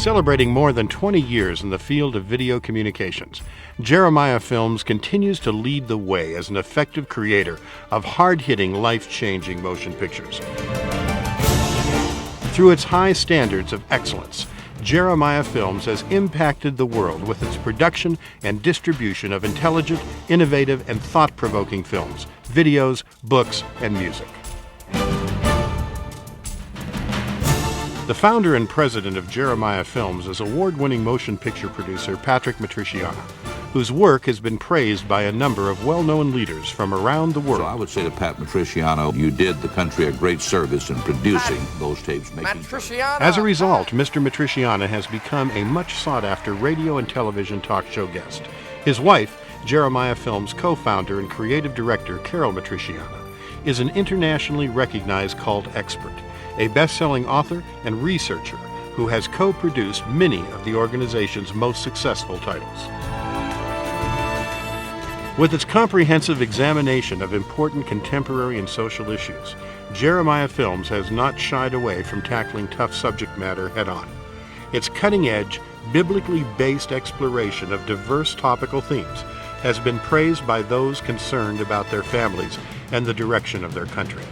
Celebrating more than 20 years in the field of video communications, Jeremiah Films continues to lead the way as an effective creator of hard-hitting, life-changing motion pictures. Through its high standards of excellence, Jeremiah Films has impacted the world with its production and distribution of intelligent, innovative, and thought-provoking films, videos, books, and music. The founder and president of Jeremiah Films is award-winning motion picture producer Patrick Matriciana, whose work has been praised by a number of well-known leaders from around the world. So I would say to Pat Matriciana, you did the country a great service in producing those tapes. As a result, Mr. Matriciana has become a much sought-after radio and television talk show guest. His wife, Jeremiah Films co-founder and creative director Carol Matriciana, is an internationally recognized cult expert, a best-selling author and researcher who has co-produced many of the organization's most successful titles. With its comprehensive examination of important contemporary and social issues, Jeremiah Films has not shied away from tackling tough subject matter head-on. Its cutting-edge, biblically based exploration of diverse topical themes has been praised by those concerned about their families and the direction of their country.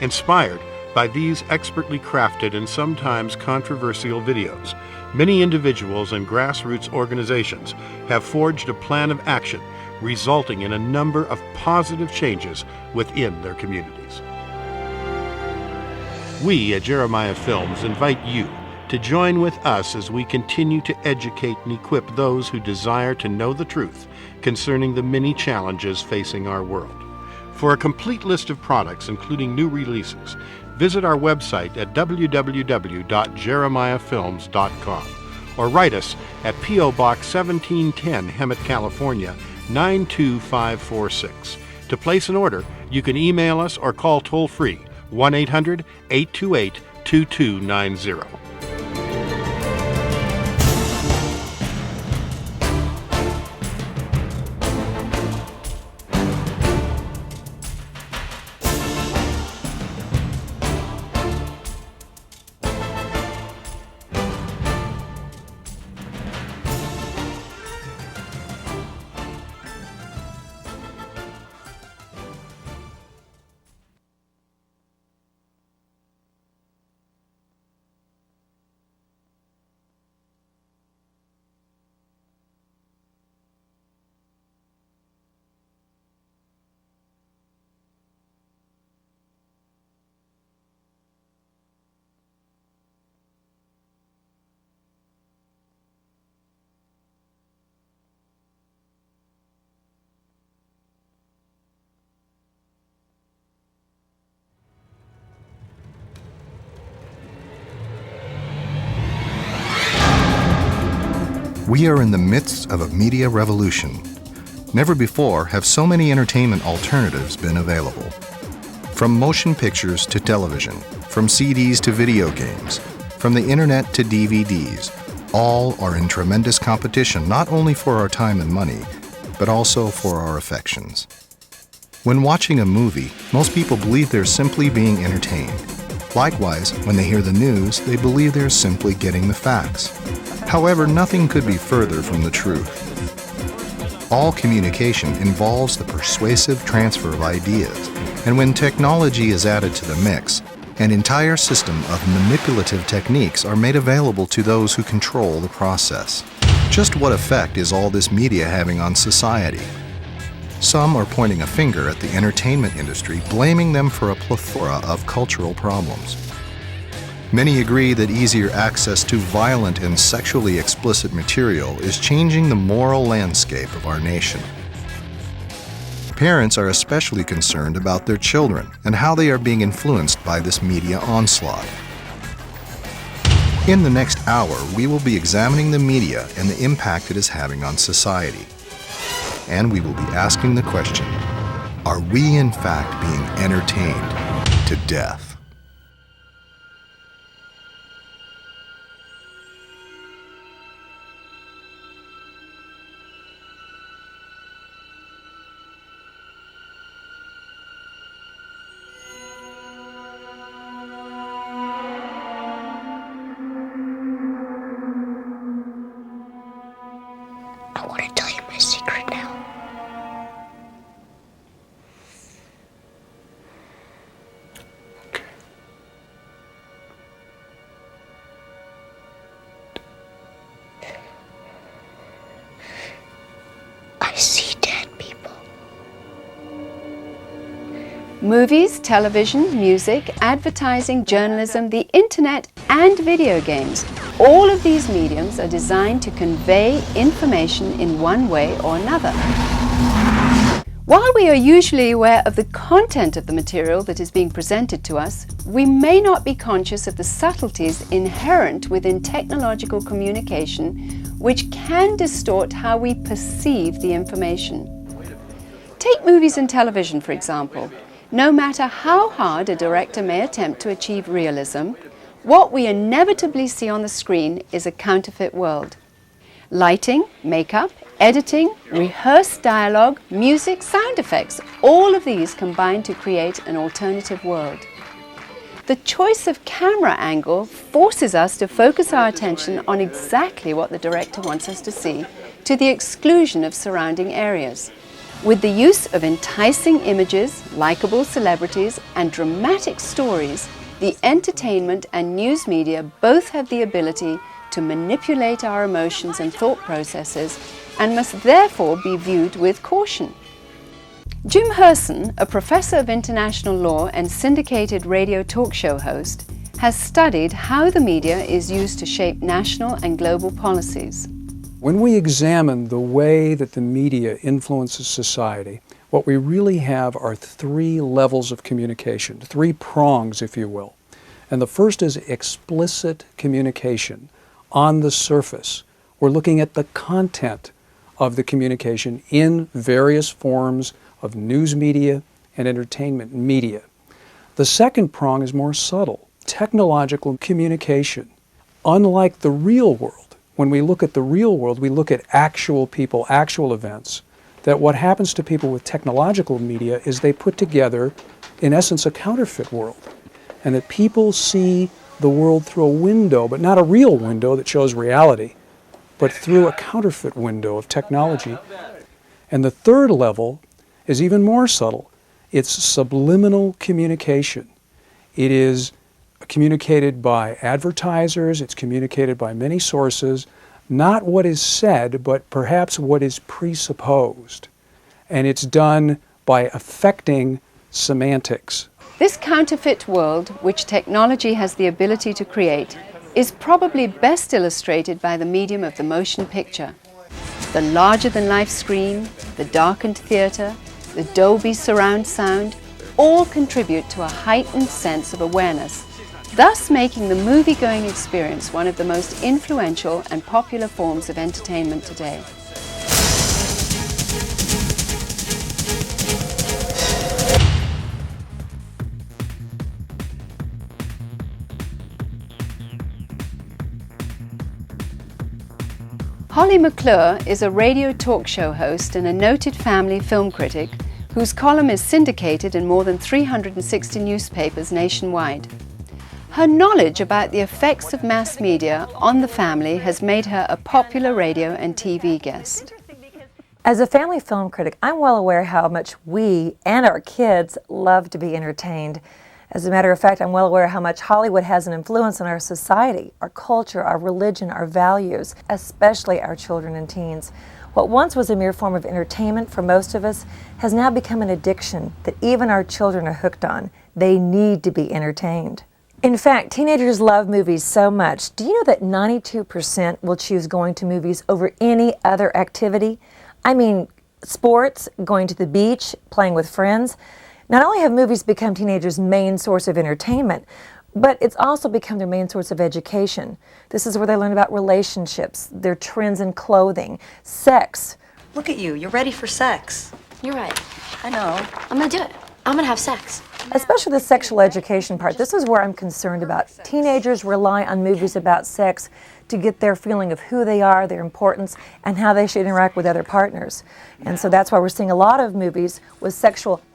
Inspired by these expertly crafted and sometimes controversial videos, many individuals and grassroots organizations have forged a plan of action, resulting in a number of positive changes within their communities. We at Jeremiah Films invite you to join with us as we continue to educate and equip those who desire to know the truth concerning the many challenges facing our world. For a complete list of products, including new releases, visit our website at www.jeremiahfilms.com or write us at P.O. Box 1710, Hemet, California, 92546. To place an order, you can email us or call toll-free 1-800-828-2290. We are in the midst of a media revolution. Never before have so many entertainment alternatives been available. From motion pictures to television, from CDs to video games, from the internet to DVDs, all are in tremendous competition not only for our time and money, but also for our affections. When watching a movie, most people believe they're simply being entertained. Likewise, when they hear the news, they believe they're simply getting the facts. However, nothing could be further from the truth. All communication involves the persuasive transfer of ideas, and when technology is added to the mix, an entire system of manipulative techniques are made available to those who control the process. Just what effect is all this media having on society? Some are pointing a finger at the entertainment industry, blaming them for a plethora of cultural problems. Many agree that easier access to violent and sexually explicit material is changing the moral landscape of our nation. Parents are especially concerned about their children and how they are being influenced by this media onslaught. In the next hour, we will be examining the media and the impact it is having on society. And we will be asking the question, are we in fact being entertained to death? Movies, television, music, advertising, journalism, the internet, and video games. All of these mediums are designed to convey information in one way or another. While we are usually aware of the content of the material that is being presented to us, we may not be conscious of the subtleties inherent within technological communication which can distort how we perceive the information. Take movies and television, for example. No matter how hard a director may attempt to achieve realism, what we inevitably see on the screen is a counterfeit world. Lighting, makeup, editing, rehearsed dialogue, music, sound effects, all of these combine to create an alternative world. The choice of camera angle forces us to focus our attention on exactly what the director wants us to see, to the exclusion of surrounding areas. With the use of enticing images, likable celebrities, and dramatic stories, the entertainment and news media both have the ability to manipulate our emotions and thought processes and must therefore be viewed with caution. Jim Herson, a professor of international law and syndicated radio talk show host, has studied how the media is used to shape national and global policies. When we examine the way that the media influences society, what we really have are three levels of communication, three prongs, if you will. And the first is explicit communication. On the surface, we're looking at the content of the communication in various forms of news media and entertainment media. The second prong is more subtle, technological communication. Unlike the real world, when we look at the real world, we look at actual people, actual events, that what happens to people with technological media is they put together, in essence, a counterfeit world. And that people see the world through a window, but not a real window that shows reality, but through a counterfeit window of technology. And the third level is even more subtle. It's subliminal communication. It is communicated by advertisers, it's communicated by many sources, not what is said, but perhaps what is presupposed. And it's done by affecting semantics. This counterfeit world, which technology has the ability to create, is probably best illustrated by the medium of the motion picture. The larger-than-life screen, the darkened theater, the Dolby surround sound, all contribute to a heightened sense of awareness, thus making the movie-going experience one of the most influential and popular forms of entertainment today. Holly McClure is a radio talk show host and a noted family film critic whose column is syndicated in more than 360 newspapers nationwide. Her knowledge about the effects of mass media on the family has made her a popular radio and TV guest. As a family film critic, I'm well aware how much we and our kids love to be entertained. As a matter of fact, I'm well aware how much Hollywood has an influence on our society, our culture, our religion, our values, especially our children and teens. What once was a mere form of entertainment for most of us has now become an addiction that even our children are hooked on. They need to be entertained. In fact, teenagers love movies so much. Do you know that 92% will choose going to movies over any other activity? I mean, sports, going to the beach, playing with friends. Not only have movies become teenagers' main source of entertainment, but it's also become their main source of education. This is where they learn about relationships, their trends in clothing, sex. Look at you, you're ready for sex. You're right. I know. I'm gonna do it. I'm gonna have sex. Especially the sexual education part. This is where I'm concerned about. Teenagers rely on movies about sex to get their feeling of who they are, their importance, and how they should interact with other partners. And so that's why we're seeing a lot of movies with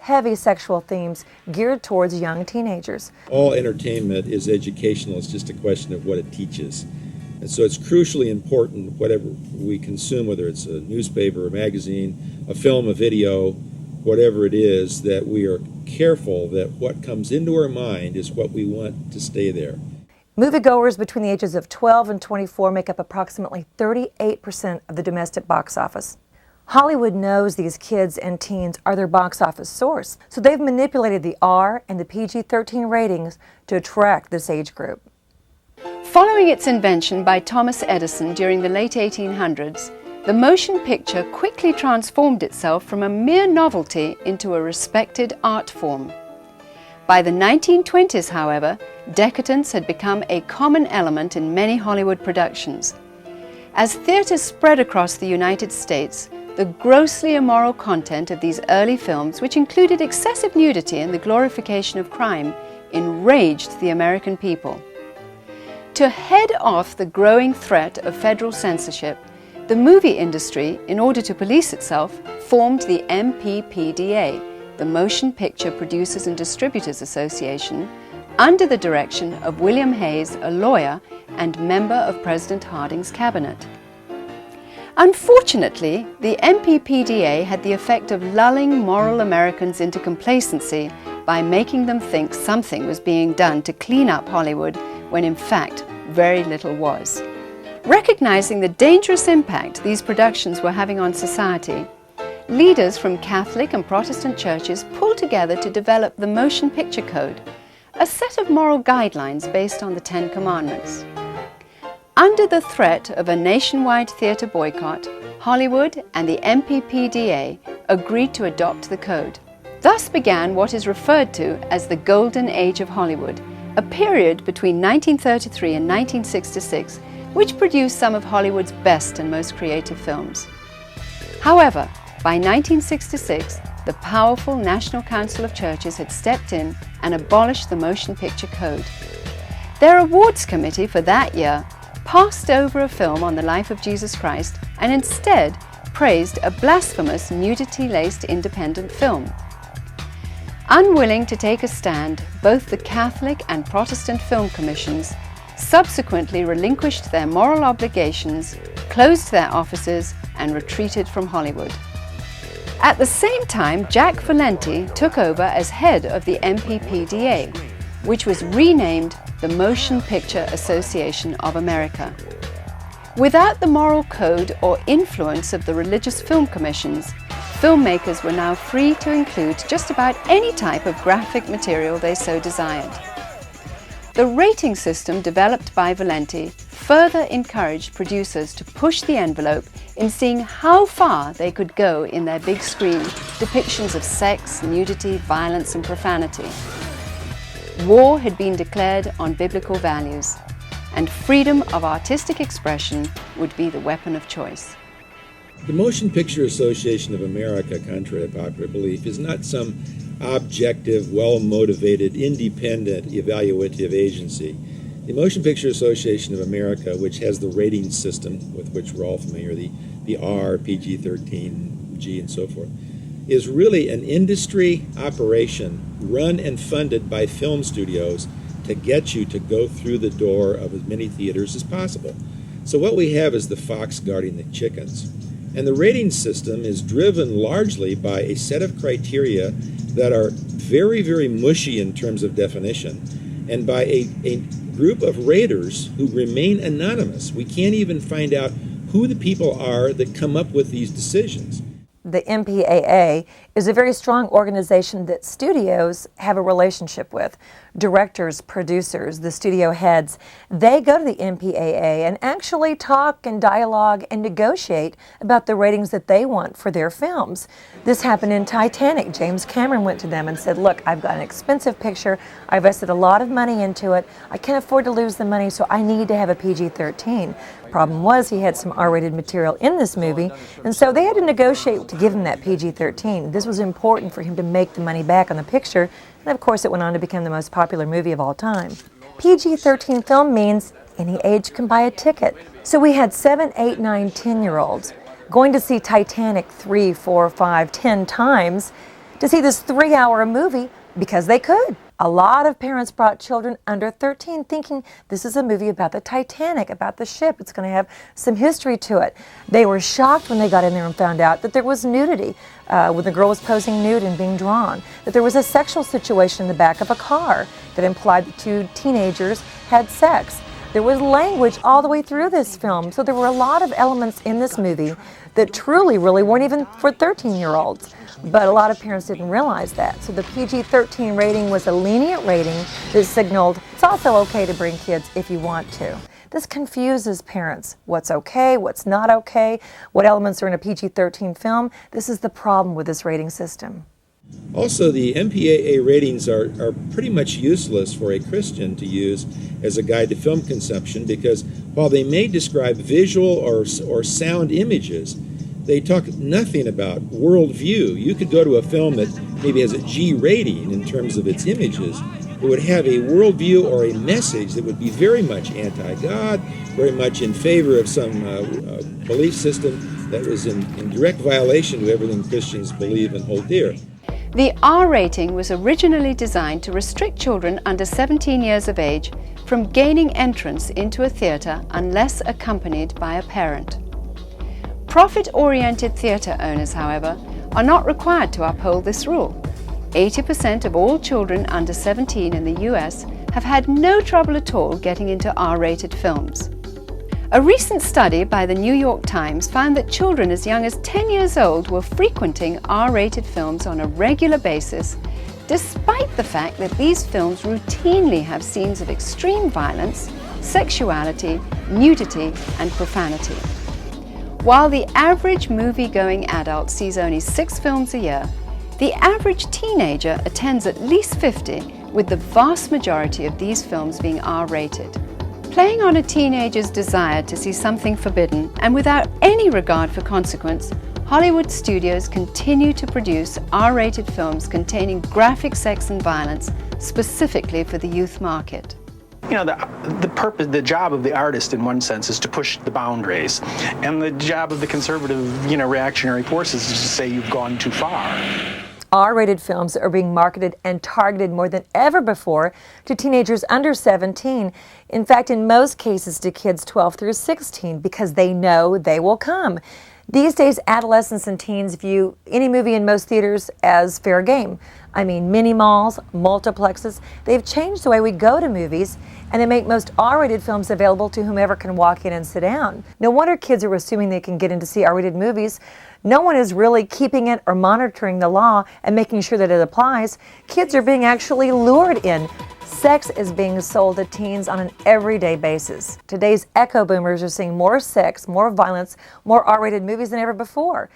heavy sexual themes geared towards young teenagers. All entertainment is educational. It's just a question of what it teaches. And so it's crucially important, whatever we consume, whether it's a newspaper, a magazine, a film, a video, whatever it is, that we are careful that what comes into our mind is what we want to stay there. Moviegoers between the ages of 12 and 24 make up approximately 38% of the domestic box office. Hollywood knows these kids and teens are their box office source, so they've manipulated the R and the PG-13 ratings to attract this age group. Following its invention by Thomas Edison during the late 1800s, the motion picture quickly transformed itself from a mere novelty into a respected art form. By the 1920s, however, decadence had become a common element in many Hollywood productions. As theaters spread across the United States, the grossly immoral content of these early films, which included excessive nudity and the glorification of crime, enraged the American people. To head off the growing threat of federal censorship, the movie industry, in order to police itself, formed the MPPDA, the Motion Picture Producers and Distributors Association, under the direction of William Hayes, a lawyer and member of President Harding's cabinet. Unfortunately, the MPPDA had the effect of lulling moral Americans into complacency by making them think something was being done to clean up Hollywood when in fact very little was. Recognizing the dangerous impact these productions were having on society, leaders from Catholic and Protestant churches pulled together to develop the Motion Picture Code, a set of moral guidelines based on the Ten Commandments. Under the threat of a nationwide theater boycott, Hollywood and the MPPDA agreed to adopt the code. Thus began what is referred to as the Golden Age of Hollywood, a period between 1933 and 1966 which produced some of Hollywood's best and most creative films. However, by 1966, the powerful National Council of Churches had stepped in and abolished the Motion Picture Code. Their awards committee for that year passed over a film on the life of Jesus Christ and instead praised a blasphemous, nudity-laced independent film. Unwilling to take a stand, both the Catholic and Protestant film commissions subsequently relinquished their moral obligations, closed their offices, and retreated from Hollywood. At the same time, Jack Valenti took over as head of the MPPDA, which was renamed the Motion Picture Association of America. Without the moral code or influence of the religious film commissions, filmmakers were now free to include just about any type of graphic material they so desired. The rating system developed by Valenti further encouraged producers to push the envelope in seeing how far they could go in their big screen depictions of sex, nudity, violence, and profanity. War had been declared on biblical values, and freedom of artistic expression would be the weapon of choice. The Motion Picture Association of America, contrary to popular belief, is not some objective, well-motivated, independent, evaluative agency. The Motion Picture Association of America, which has the rating system with which we're all familiar, the R, PG-13, G, and so forth, is really an industry operation run and funded by film studios to get you to go through the door of as many theaters as possible. So what we have is the fox guarding the chickens. And the rating system is driven largely by a set of criteria that are very, very mushy in terms of definition, and by a group of raters who remain anonymous. We can't even find out who the people are that come up with these decisions. The MPAA is a very strong organization that studios have a relationship with. Directors, producers, the studio heads, they go to the MPAA and actually talk and dialogue and negotiate about the ratings that they want for their films. This happened in Titanic. James Cameron went to them and said, look, I've got an expensive picture, I've invested a lot of money into it, I can't afford to lose the money, so I need to have a PG-13. Problem was he had some R-rated material in this movie, and so they had to negotiate to give him that PG-13. This was important for him to make the money back on the picture, and of course it went on to become the most popular movie of all time. PG-13 film means any age can buy a ticket. So we had 7, 8, 9, 10-year-olds going to see Titanic 3, 4, 5, 10 times to see this 3-hour movie because they could. A lot of parents brought children under 13 thinking this is a movie about the Titanic, about the ship. It's going to have some history to it. They were shocked when they got in there and found out that there was nudity, when the girl was posing nude and being drawn, that there was a sexual situation in the back of a car that implied the two teenagers had sex. There was language all the way through this film, so there were a lot of elements in this movie that truly, really weren't even for 13-year-olds. But a lot of parents didn't realize that. So the PG-13 rating was a lenient rating that signaled it's also okay to bring kids if you want to. This confuses parents. What's okay, what's not okay, what elements are in a PG-13 film. This is the problem with this rating system. Also, the MPAA ratings are pretty much useless for a Christian to use as a guide to film consumption, because while they may describe visual or sound images, they talk nothing about worldview. You could go to a film that maybe has a G rating in terms of its images. It would have a worldview or a message that would be very much anti-God, very much in favor of some belief system that was in direct violation of everything Christians believe and hold dear. The R rating was originally designed to restrict children under 17 years of age from gaining entrance into a theatre unless accompanied by a parent. Profit-oriented theatre owners, however, are not required to uphold this rule. 80% of all children under 17 in the US have had no trouble at all getting into R-rated films. A recent study by the New York Times found that children as young as 10 years old were frequenting R-rated films on a regular basis, despite the fact that these films routinely have scenes of extreme violence, sexuality, nudity, and profanity. While the average movie-going adult sees only 6 films a year, the average teenager attends at least 50, with the vast majority of these films being R-rated. Playing on a teenager's desire to see something forbidden and without any regard for consequence, Hollywood studios continue to produce R-rated films containing graphic sex and violence specifically for the youth market. You know, the purpose, the job of the artist in one sense is to push the boundaries. And the job of the conservative, reactionary forces is to say you've gone too far. R-rated films are being marketed and targeted more than ever before to teenagers under 17. In fact, in most cases to kids 12 through 16, because they know they will come. These days, adolescents and teens view any movie in most theaters as fair game. I mean, mini malls, multiplexes, they've changed the way we go to movies, and they make most R-rated films available to whomever can walk in and sit down. No wonder kids are assuming they can get in to see R-rated movies. No one is really keeping it or monitoring the law and making sure that it applies. Kids are being actually lured in. Sex is being sold to teens on an everyday basis. Today's echo boomers are seeing more sex, more violence, more R-rated movies than ever before.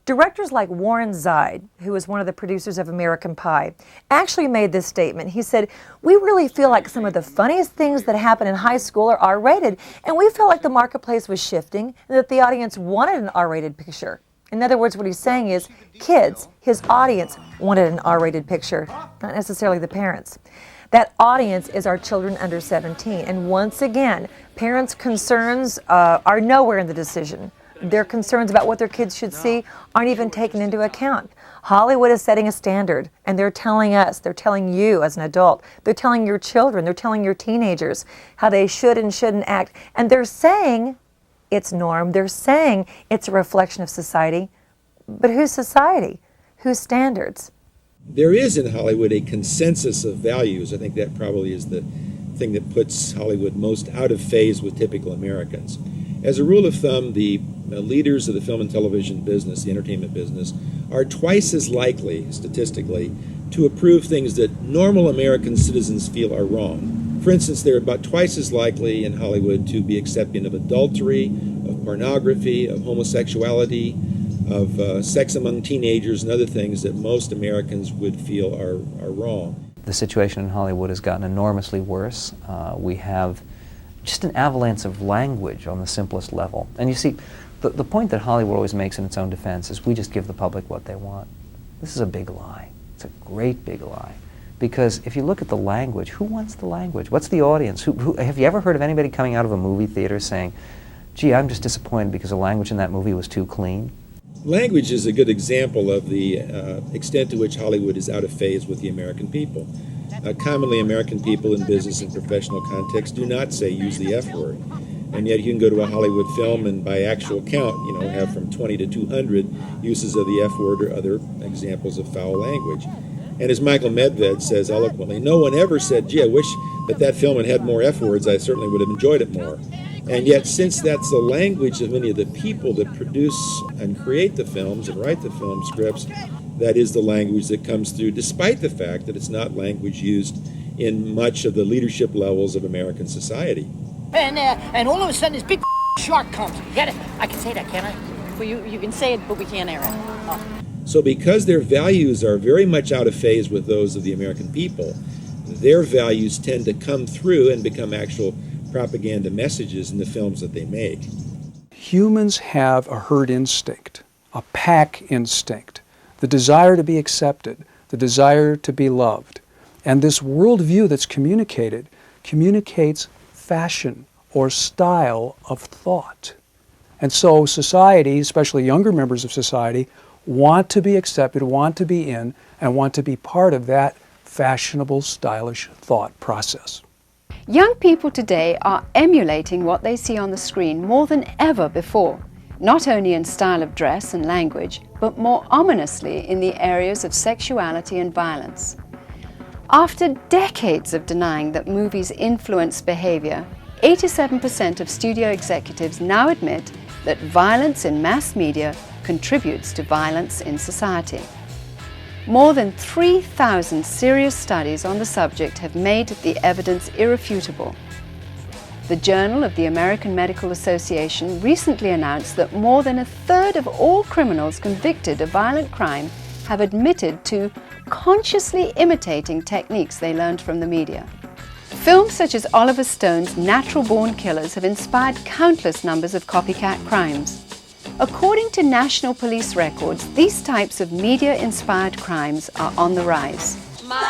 Directors like Warren Zide, who was one of the producers of American Pie, actually made this statement. He said, "We really feel like some of the funniest things that happen in high school are R-rated, and we felt like the marketplace was shifting and that the audience wanted an R-rated picture." In other words, what he's saying is kids, his audience, wanted an R-rated picture, not necessarily the parents. That audience is our children under 17. And once again, parents' concerns are nowhere in the decision. Their concerns about what their kids should see aren't even taken into account. Hollywood is setting a standard, and they're telling us, they're telling you as an adult, they're telling your children, they're telling your teenagers how they should and shouldn't act. And they're saying it's norm. They're saying it's a reflection of society. But whose society? Whose standards? There is in Hollywood a consensus of values. I think that probably is the thing that puts Hollywood most out of phase with typical Americans. As a rule of thumb, the leaders of the film and television business, the entertainment business, are twice as likely, statistically, to approve things that normal American citizens feel are wrong. For instance, they're about twice as likely in Hollywood to be accepting of adultery, of pornography, of homosexuality, of sex among teenagers and other things that most Americans would feel are wrong. The situation in Hollywood has gotten enormously worse. We have just an avalanche of language on the simplest level. And you see, the point that Hollywood always makes in its own defense is we just give the public what they want. This is a big lie. It's a great big lie. Because if you look at the language, who wants the language? What's the audience? Have you ever heard of anybody coming out of a movie theater saying, gee, I'm just disappointed because the language in that movie was too clean? Language is a good example of the extent to which Hollywood is out of phase with the American people. Commonly, American people in business and professional context do not say use the F word. And yet you can go to a Hollywood film and by actual count, have from 20 to 200 uses of the F word or other examples of foul language. And as Michael Medved says eloquently, no one ever said, gee, I wish that film had more F words, I certainly would have enjoyed it more. And yet, since that's the language of many of the people that produce and create the films and write the film scripts, that is the language that comes through, despite the fact that it's not language used in much of the leadership levels of American society. And all of a sudden this big shark comes. Get it? I can say that, can't I? Well, you can say it, but we can't air it. Oh. So because their values are very much out of phase with those of the American people, their values tend to come through and become actual propaganda messages in the films that they make. Humans have a herd instinct, a pack instinct, the desire to be accepted, the desire to be loved. And this worldview that's communicated communicates fashion or style of thought. And so society, especially younger members of society, want to be accepted, want to be in, and want to be part of that fashionable, stylish thought process. Young people today are emulating what they see on the screen more than ever before, not only in style of dress and language, but more ominously in the areas of sexuality and violence. After decades of denying that movies influence behavior, 87% of studio executives now admit that violence in mass media contributes to violence in society. More than 3,000 serious studies on the subject have made the evidence irrefutable. The Journal of the American Medical Association recently announced that more than a third of all criminals convicted of violent crime have admitted to consciously imitating techniques they learned from the media. Films such as Oliver Stone's Natural Born Killers have inspired countless numbers of copycat crimes. According to national police records, these types of media-inspired crimes are on the rise. My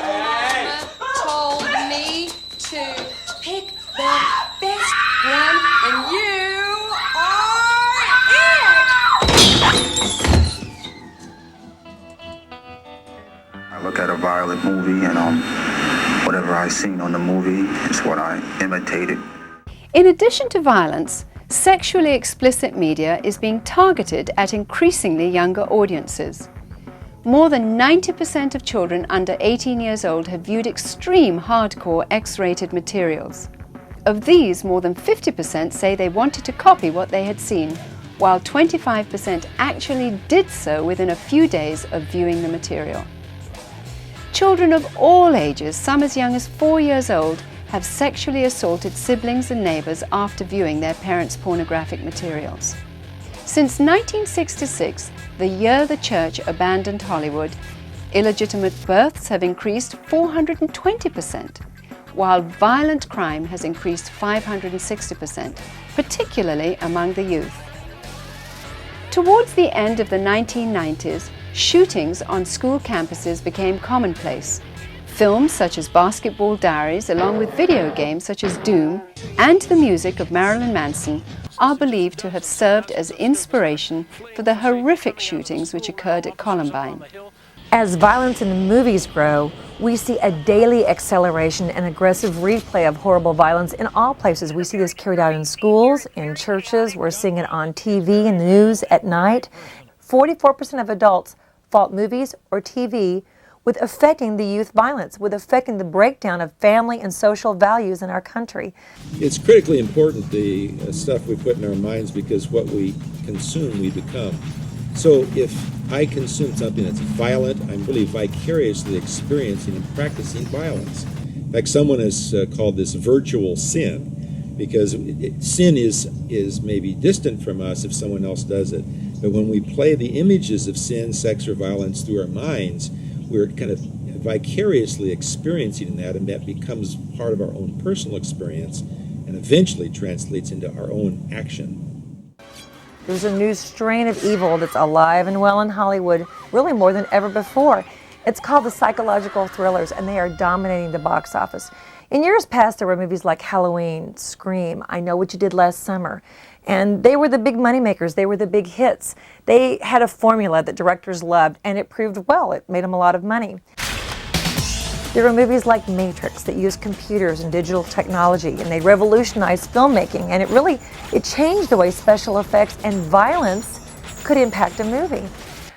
mama told me to pick the best one, and you are it! I look at a violent movie and whatever I seen on the movie is what I imitated. In addition to violence, sexually explicit media is being targeted at increasingly younger audiences. More than 90% of children under 18 years old have viewed extreme hardcore X-rated materials. Of these, more than 50% say they wanted to copy what they had seen, while 25% actually did so within a few days of viewing the material. Children of all ages, some as young as 4 years old, have sexually assaulted siblings and neighbors after viewing their parents' pornographic materials. Since 1966, the year the church abandoned Hollywood, illegitimate births have increased 420%, while violent crime has increased 560%, particularly among the youth. Towards the end of the 1990s, shootings on school campuses became commonplace. Films such as Basketball Diaries, along with video games such as Doom and the music of Marilyn Manson, are believed to have served as inspiration for the horrific shootings which occurred at Columbine. As violence in the movies grow, we see a daily acceleration and aggressive replay of horrible violence in all places. We see this carried out in schools, in churches, we're seeing it on TV and the news at night. 44% of adults fault movies or TV with affecting the youth violence, with affecting the breakdown of family and social values in our country. It's critically important, the stuff we put in our minds, because what we consume, we become. So if I consume something that's violent, I'm really vicariously experiencing and practicing violence. In fact, someone has called this virtual sin, because sin is maybe distant from us if someone else does it. But when we play the images of sin, sex, or violence through our minds, we're kind of vicariously experiencing that, and that becomes part of our own personal experience and eventually translates into our own action. There's a new strain of evil that's alive and well in Hollywood, really more than ever before. It's called the psychological thrillers, and they are dominating the box office. In years past, there were movies like Halloween, Scream, I Know What You Did Last Summer, and they were the big moneymakers, they were the big hits. They had a formula that directors loved, and it proved well. It made them a lot of money. There were movies like Matrix that used computers and digital technology, and they revolutionized filmmaking, and it changed the way special effects and violence could impact a movie.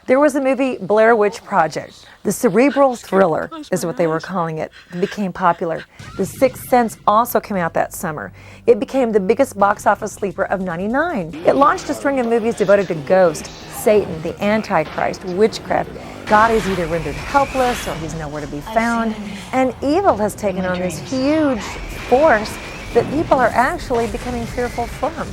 There was the movie Blair Witch Project. The cerebral thriller is what they were calling it. It became popular. The Sixth Sense also came out that summer. It became the biggest box office sleeper of '99. It launched a string of movies devoted to ghosts, Satan, the Antichrist, witchcraft. God is either rendered helpless or he's nowhere to be found. And evil has taken on this huge force that people are actually becoming fearful from.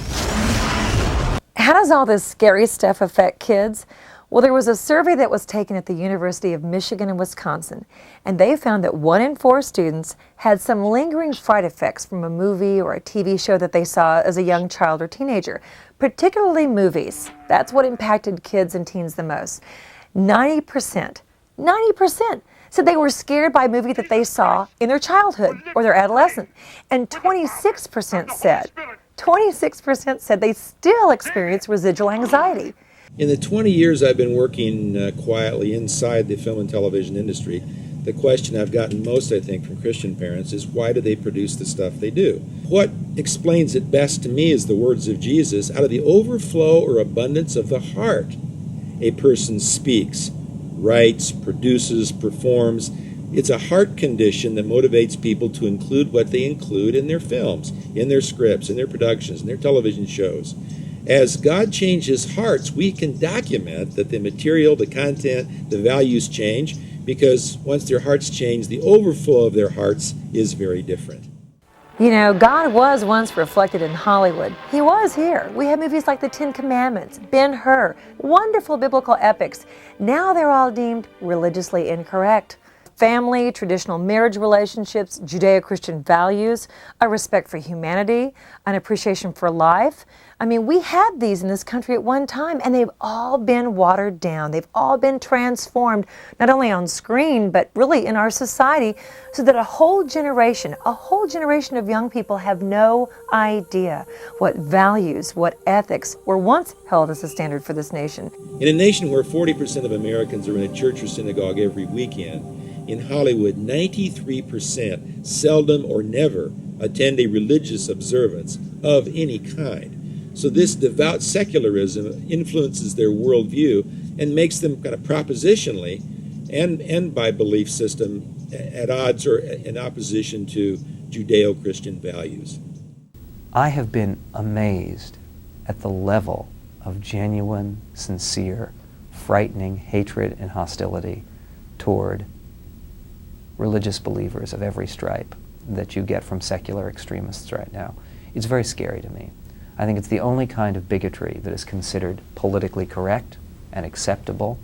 How does all this scary stuff affect kids? Well, there was a survey that was taken at the University of Michigan and Wisconsin, and they found that 1 in 4 students had some lingering fright effects from a movie or a TV show that they saw as a young child or teenager, particularly movies. That's what impacted kids and teens the most. 90% said they were scared by a movie that they saw in their childhood or their adolescence, and 26% said they still experience residual anxiety. In the 20 years I've been working quietly inside the film and television industry, the question I've gotten most, I think, from Christian parents is, why do they produce the stuff they do? What explains it best to me is the words of Jesus: out of the overflow or abundance of the heart, a person speaks, writes, produces, performs. It's a heart condition that motivates people to include what they include in their films, in their scripts, in their productions, in their television shows. As God changes hearts, we can document that the material, the content, the values change, because once their hearts change, the overflow of their hearts is very different. You know, God was once reflected in Hollywood. He was here. We have movies like The Ten Commandments, Ben-Hur, wonderful biblical epics. Now they're all deemed religiously incorrect. Family, traditional marriage relationships, Judeo-Christian values, a respect for humanity, an appreciation for life. I mean, we had these in this country at one time, and they've all been watered down. They've all been transformed, not only on screen, but really in our society, so that a whole generation of young people have no idea what values, what ethics were once held as a standard for this nation. In a nation where 40% of Americans are in a church or synagogue every weekend, in Hollywood, 93% seldom or never attend a religious observance of any kind. So this devout secularism influences their worldview and makes them kind of propositionally and by belief system at odds or in opposition to Judeo-Christian values. I have been amazed at the level of genuine, sincere, frightening hatred and hostility toward religious believers of every stripe that you get from secular extremists right now. It's very scary to me. I think it's the only kind of bigotry that is considered politically correct and acceptable.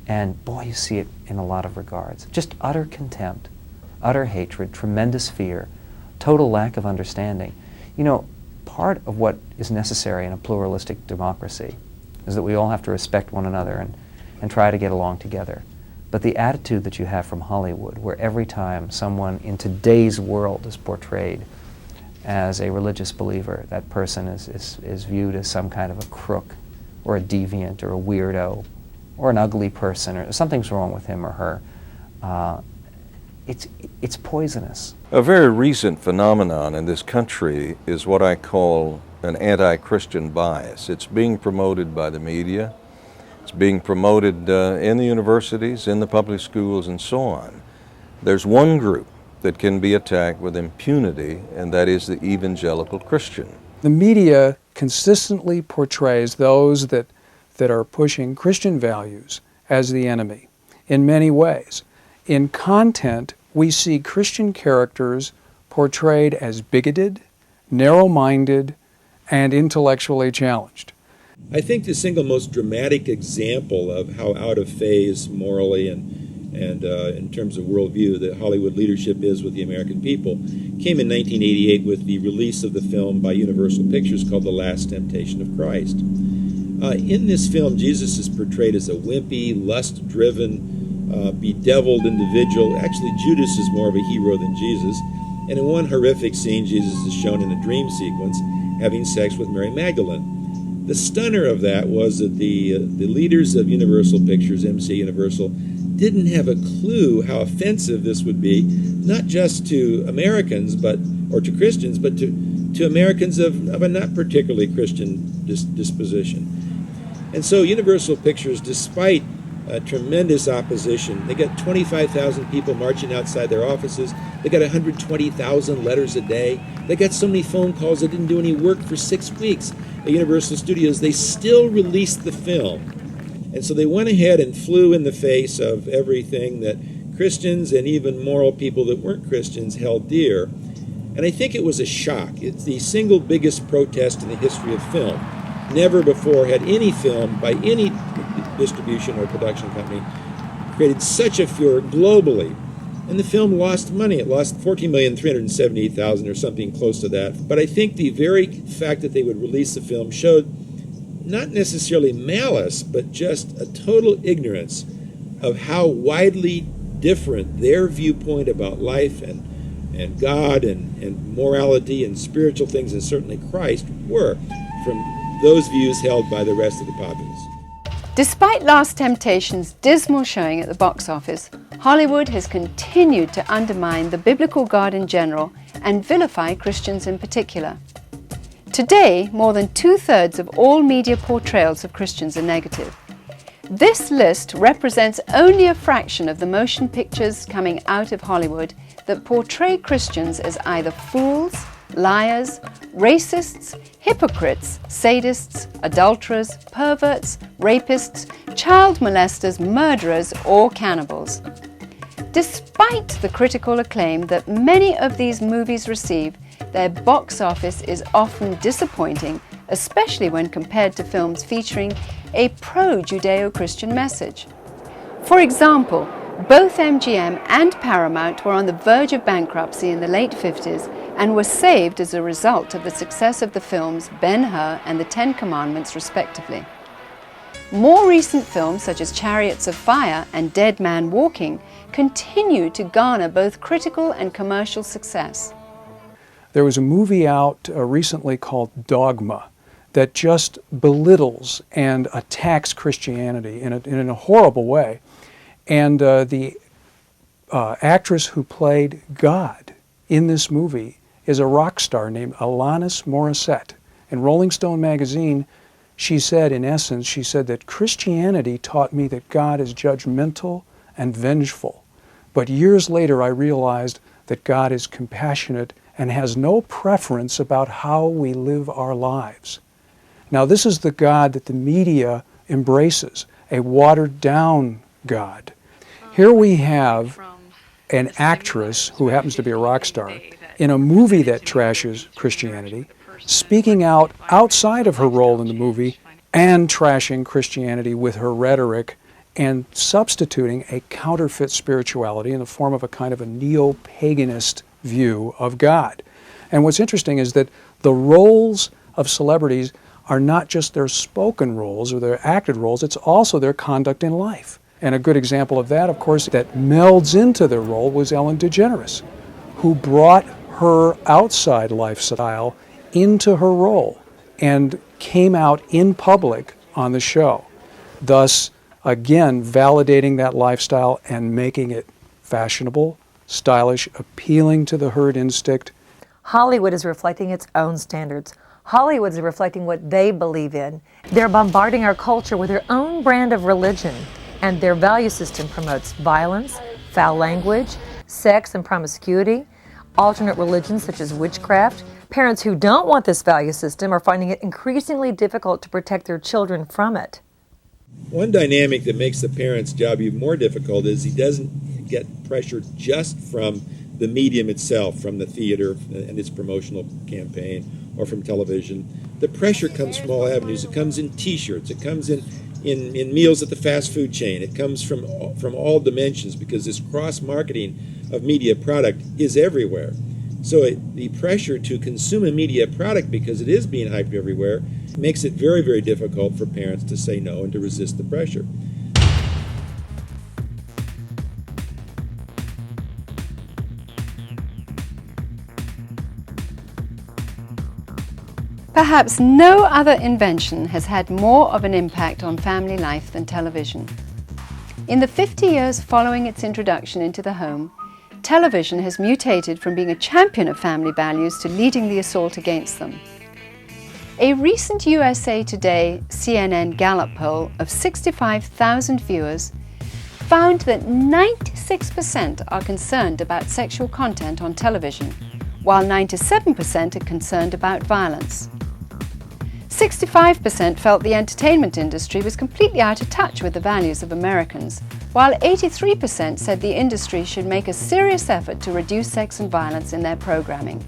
And boy, you see it in a lot of regards. Just utter contempt, utter hatred, tremendous fear, total lack of understanding. You know, part of what is necessary in a pluralistic democracy is that we all have to respect one another and try to get along together. But the attitude that you have from Hollywood, where every time someone in today's world is portrayed as a religious believer, that person is viewed as some kind of a crook or a deviant or a weirdo or an ugly person, or something's wrong with him or her. It's poisonous. A very recent phenomenon in this country is what I call an anti-Christian bias. It's being promoted by the media. It's being promoted in the universities, in the public schools, and so on. There's one group that can be attacked with impunity, and that is the evangelical Christian. The media consistently portrays those that are pushing Christian values as the enemy in many ways. In content, we see Christian characters portrayed as bigoted, narrow-minded, and intellectually challenged. I think the single most dramatic example of how out of phase morally and in terms of worldview that Hollywood leadership is with the American people came in 1988 with the release of the film by Universal Pictures called The Last Temptation of Christ. In this film, Jesus is portrayed as a wimpy, lust-driven, bedeviled individual. Actually, Judas is more of a hero than Jesus. And in one horrific scene, Jesus is shown in a dream sequence having sex with Mary Magdalene. The stunner of that was that the leaders of Universal Pictures, MC Universal, didn't have a clue how offensive this would be, not just to Americans or to Christians, but to Americans of a not particularly Christian disposition. And so Universal Pictures, despite tremendous opposition. They got 25,000 people marching outside their offices. They got 120,000 letters a day. They got so many phone calls they didn't do any work for 6 weeks at Universal Studios. They still released the film. And so they went ahead and flew in the face of everything that Christians and even moral people that weren't Christians held dear. And I think it was a shock. It's the single biggest protest in the history of film. Never before had any film by any distribution or production company created such a furor globally. And the film lost money. It lost $14,378,000 or something close to that. But I think the very fact that they would release the film showed not necessarily malice, but just a total ignorance of how widely different their viewpoint about life and God and morality and spiritual things, and certainly Christ, were from those views held by the rest of the populace. Despite Last Temptation's dismal showing at the box office, Hollywood has continued to undermine the biblical God in general and vilify Christians in particular. Today, more than 2/3 of all media portrayals of Christians are negative. This list represents only a fraction of the motion pictures coming out of Hollywood that portray Christians as either fools, liars, racists, hypocrites, sadists, adulterers, perverts, rapists, child molesters, murderers, or cannibals. Despite the critical acclaim that many of these movies receive, their box office is often disappointing, especially when compared to films featuring a pro-Judeo-Christian message. For example, both MGM and Paramount were on the verge of bankruptcy in the late 50s and were saved as a result of the success of the films Ben-Hur and The Ten Commandments, respectively. More recent films, such as Chariots of Fire and Dead Man Walking, continue to garner both critical and commercial success. There was a movie out recently called Dogma that just belittles and attacks Christianity in a horrible way. And the actress who played God in this movie is a rock star named Alanis Morissette. In Rolling Stone magazine, she said, in essence, she said that Christianity taught me that God is judgmental and vengeful. But years later, I realized that God is compassionate and has no preference about how we live our lives. Now, this is the God that the media embraces, a watered-down God. Here we have an actress who happens to be a rock star in a movie that trashes Christianity, speaking out outside of her role in the movie and trashing Christianity with her rhetoric and substituting a counterfeit spirituality in the form of a kind of a neo-paganist view of God. And what's interesting is that the roles of celebrities are not just their spoken roles or their acted roles, it's also their conduct in life. And a good example of that, of course, that melds into their role was Ellen DeGeneres, who brought her outside lifestyle into her role and came out in public on the show, thus again validating that lifestyle and making it fashionable, stylish, appealing to the herd instinct. Hollywood is reflecting its own standards. Hollywood is reflecting what they believe in. They're bombarding our culture with their own brand of religion, and their value system promotes violence, foul language, sex and promiscuity, alternate religions such as witchcraft. Parents who don't want this value system are finding it increasingly difficult to protect their children from it. One dynamic that makes the parent's job even more difficult is he doesn't get pressure just from the medium itself, from the theater and its promotional campaign, or from television. The pressure comes from all avenues. It comes in T-shirts. It comes in meals at the fast food chain. It comes from all dimensions, because this cross-marketing of media product is everywhere. So the pressure to consume a media product, because it is being hyped everywhere, makes it very, very difficult for parents to say no and to resist the pressure. Perhaps no other invention has had more of an impact on family life than television. In the 50 years following its introduction into the home, television has mutated from being a champion of family values to leading the assault against them. A recent USA Today CNN Gallup poll of 65,000 viewers found that 96% are concerned about sexual content on television, while 97% are concerned about violence. 65% felt the entertainment industry was completely out of touch with the values of Americans, while 83% said the industry should make a serious effort to reduce sex and violence in their programming.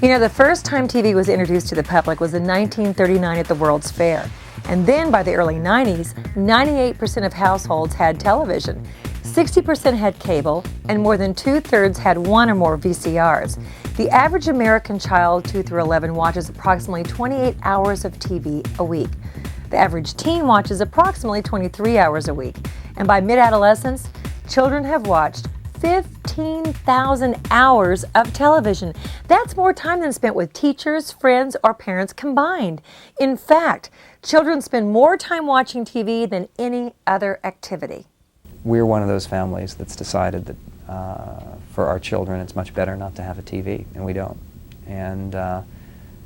You know, the first time TV was introduced to the public was in 1939 at the World's Fair. And then by the early 90s, 98% of households had television. 60% had cable, and more than 2/3 had one or more VCRs. The average American child 2 through 11 watches approximately 28 hours of TV a week. The average teen watches approximately 23 hours a week. And by mid-adolescence, children have watched 15,000 hours of television. That's more time than spent with teachers, friends, or parents combined. In fact, children spend more time watching TV than any other activity. We're one of those families that's decided that for our children it's much better not to have a TV, and we don't. And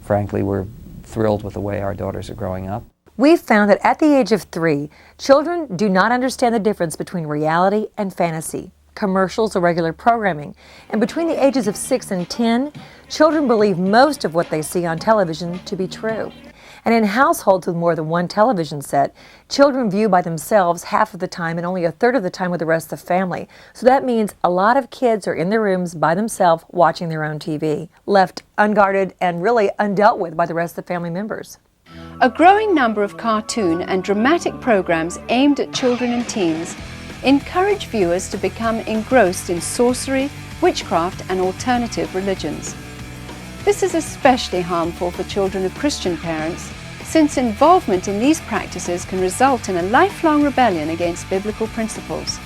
frankly, we're thrilled with the way our daughters are growing up. We've found that at the age of 3, children do not understand the difference between reality and fantasy, commercials or regular programming. And between the ages of 6 and 10, children believe most of what they see on television to be true. And in households with more than one television set, children view by themselves half of the time and only a third of the time with the rest of the family. So that means a lot of kids are in their rooms by themselves watching their own TV, left unguarded and really undealt with by the rest of the family members. A growing number of cartoon and dramatic programs aimed at children and teens encourage viewers to become engrossed in sorcery, witchcraft, and alternative religions. This is especially harmful for children of Christian parents, since involvement in these practices can result in a lifelong rebellion against biblical principles.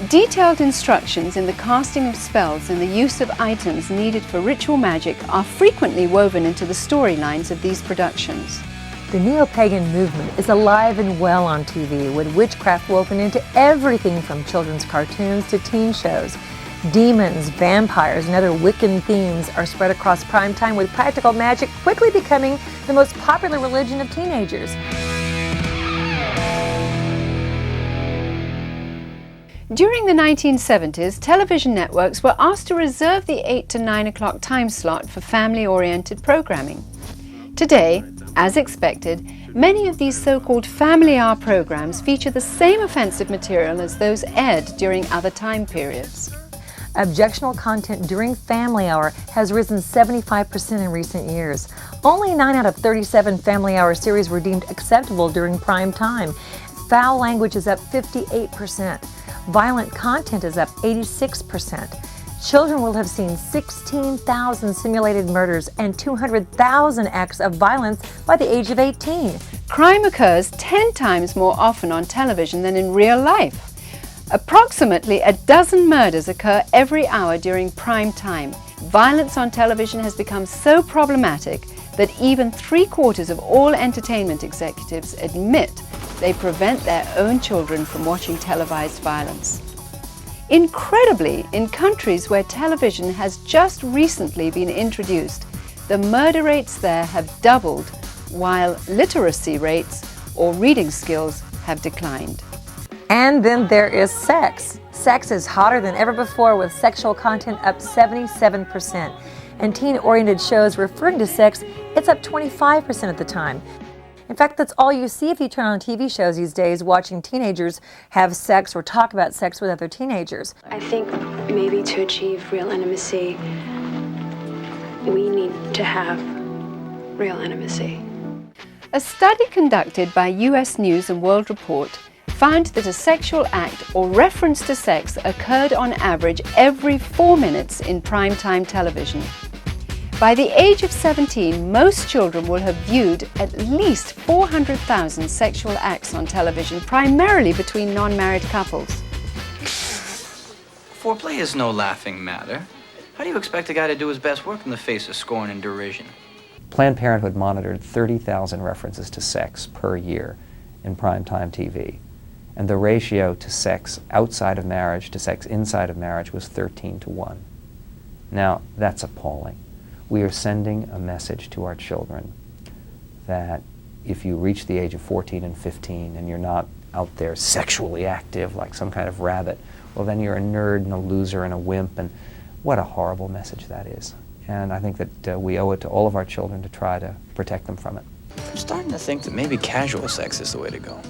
Detailed instructions in the casting of spells and the use of items needed for ritual magic are frequently woven into the storylines of these productions. The neo-pagan movement is alive and well on TV, with witchcraft woven into everything from children's cartoons to teen shows. Demons, vampires, and other Wiccan themes are spread across primetime, with practical magic quickly becoming the most popular religion of teenagers. During the 1970s, television networks were asked to reserve the 8 to 9 o'clock time slot for family-oriented programming. Today, as expected, many of these so-called family hour programs feature the same offensive material as those aired during other time periods. Objectionable content during family hour has risen 75% in recent years. Only 9 out of 37 family hour series were deemed acceptable during prime time. Foul language is up 58%. Violent content is up 86%. Children will have seen 16,000 simulated murders and 200,000 acts of violence by the age of 18. Crime occurs 10 times more often on television than in real life. Approximately a dozen murders occur every hour during prime time. Violence on television has become so problematic that even 3/4 of all entertainment executives admit they prevent their own children from watching televised violence. Incredibly, in countries where television has just recently been introduced, the murder rates there have doubled, while literacy rates or reading skills have declined. And then there is sex. Sex is hotter than ever before, with sexual content up 77%. And teen-oriented shows referring to sex, it's up 25% at the time. In fact, that's all you see if you turn on TV shows these days, watching teenagers have sex or talk about sex with other teenagers. I think maybe to achieve real intimacy, we need to have real intimacy. A study conducted by US News and World Report found that a sexual act or reference to sex occurred on average every 4 minutes in primetime television. By the age of 17, most children will have viewed at least 400,000 sexual acts on television, primarily between non-married couples. Foreplay is no laughing matter. How do you expect a guy to do his best work in the face of scorn and derision? Planned Parenthood monitored 30,000 references to sex per year in primetime TV. And the ratio to sex outside of marriage to sex inside of marriage was 13-1. Now, that's appalling. We are sending a message to our children that if you reach the age of 14 and 15 and you're not out there sexually active like some kind of rabbit, well then you're a nerd and a loser and a wimp, and what a horrible message that is. And I think that we owe it to all of our children to try to protect them from it. I'm starting to think that maybe casual sex is the way to go.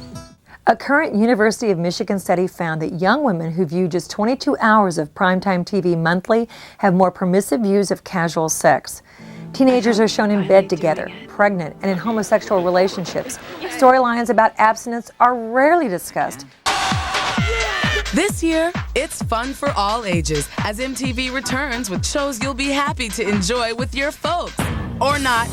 A current University of Michigan study found that young women who view just 22 hours of primetime TV monthly have more permissive views of casual sex. Teenagers are shown in bed together, pregnant, and in homosexual relationships. Storylines about abstinence are rarely discussed. This year, it's fun for all ages as MTV returns with shows you'll be happy to enjoy with your folks. Or not.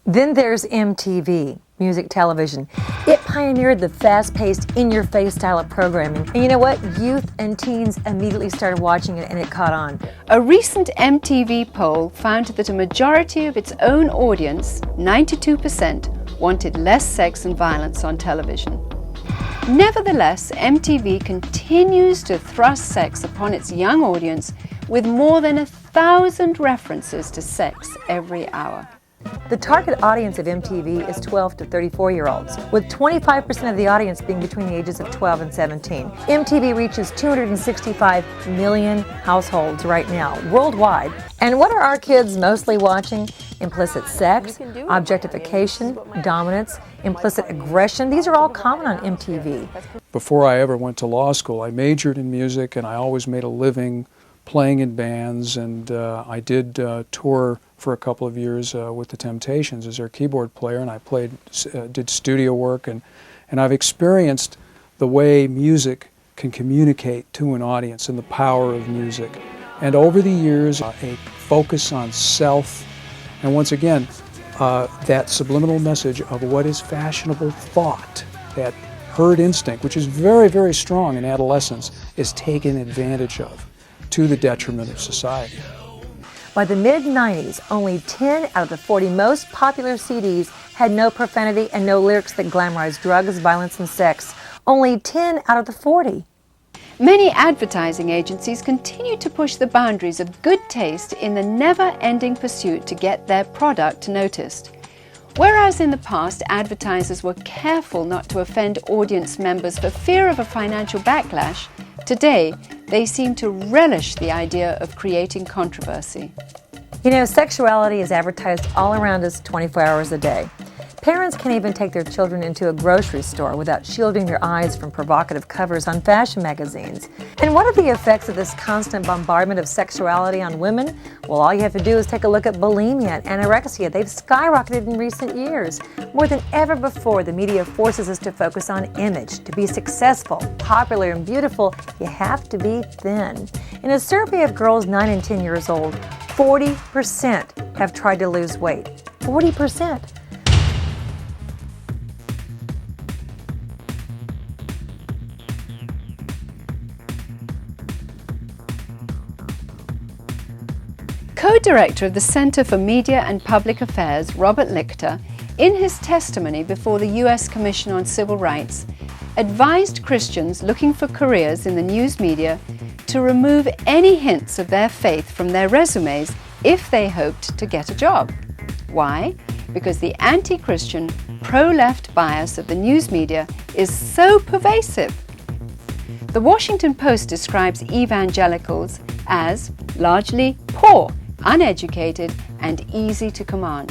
Then there's MTV, music television. It pioneered the fast-paced, in-your-face style of programming. And you know what? Youth and teens immediately started watching it and it caught on. A recent MTV poll found that a majority of its own audience, 92%, wanted less sex and violence on television. Nevertheless, MTV continues to thrust sex upon its young audience with more than 1,000 references to sex every hour. The target audience of MTV is 12 to 34-year-olds, with 25% of the audience being between the ages of 12 and 17. MTV reaches 265 million households right now, worldwide. And what are our kids mostly watching? Implicit sex, objectification, dominance, implicit aggression. These are all common on MTV. Before I ever went to law school, I majored in music, and I always made a living playing in bands, and I did tour for a couple of years with the Temptations as their keyboard player, and I did studio work, and I've experienced the way music can communicate to an audience and the power of music. And over the years, a focus on self, and once again, that subliminal message of what is fashionable thought, that herd instinct, which is very, very strong in adolescence, is taken advantage of to the detriment of society. By the mid-90s, only 10 out of the 40 most popular CDs had no profanity and no lyrics that glamorized drugs, violence, and sex. Only 10 out of the 40. Many advertising agencies continue to push the boundaries of good taste in the never-ending pursuit to get their product noticed. Whereas in the past, advertisers were careful not to offend audience members for fear of a financial backlash, today they seem to relish the idea of creating controversy. You know, sexuality is advertised all around us 24 hours a day. Parents can't even take their children into a grocery store without shielding their eyes from provocative covers on fashion magazines. And what are the effects of this constant bombardment of sexuality on women? Well, all you have to do is take a look at bulimia and anorexia. They've skyrocketed in recent years. More than ever before, the media forces us to focus on image. To be successful, popular, and beautiful, you have to be thin. In a survey of girls 9 and 10 years old, 40% have tried to lose weight. 40%. Co-director of the Center for Media and Public Affairs, Robert Lichter, in his testimony before the U.S. Commission on Civil Rights, advised Christians looking for careers in the news media to remove any hints of their faith from their resumes if they hoped to get a job. Why? Because the anti-Christian, pro-left bias of the news media is so pervasive. The Washington Post describes evangelicals as largely poor, uneducated, and easy to command,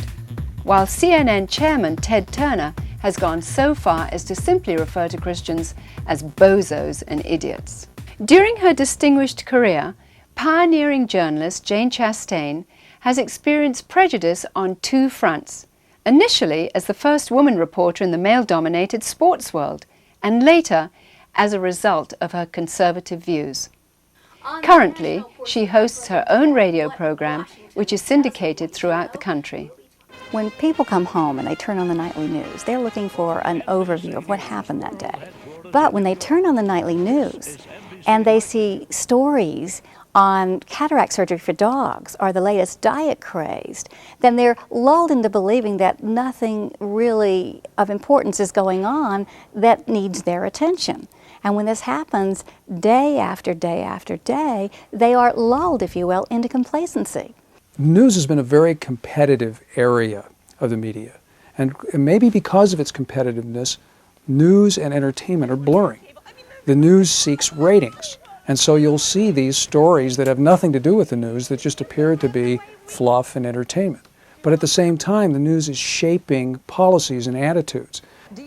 while CNN chairman Ted Turner has gone so far as to simply refer to Christians as bozos and idiots. During her distinguished career, pioneering journalist Jane Chastain has experienced prejudice on two fronts, initially as the first woman reporter in the male-dominated sports world, and later as a result of her conservative views. Currently, she hosts her own radio program, which is syndicated throughout the country. When people come home and they turn on the nightly news, they're looking for an overview of what happened that day. But when they turn on the nightly news and they see stories on cataract surgery for dogs or the latest diet craze, then they're lulled into believing that nothing really of importance is going on that needs their attention. And when this happens day after day after day, they are lulled, if you will, into complacency. News has been a very competitive area of the media. And maybe because of its competitiveness, news and entertainment are blurring. The news seeks ratings, and so you'll see these stories that have nothing to do with the news that just appear to be fluff and entertainment. But at the same time, the news is shaping policies and attitudes.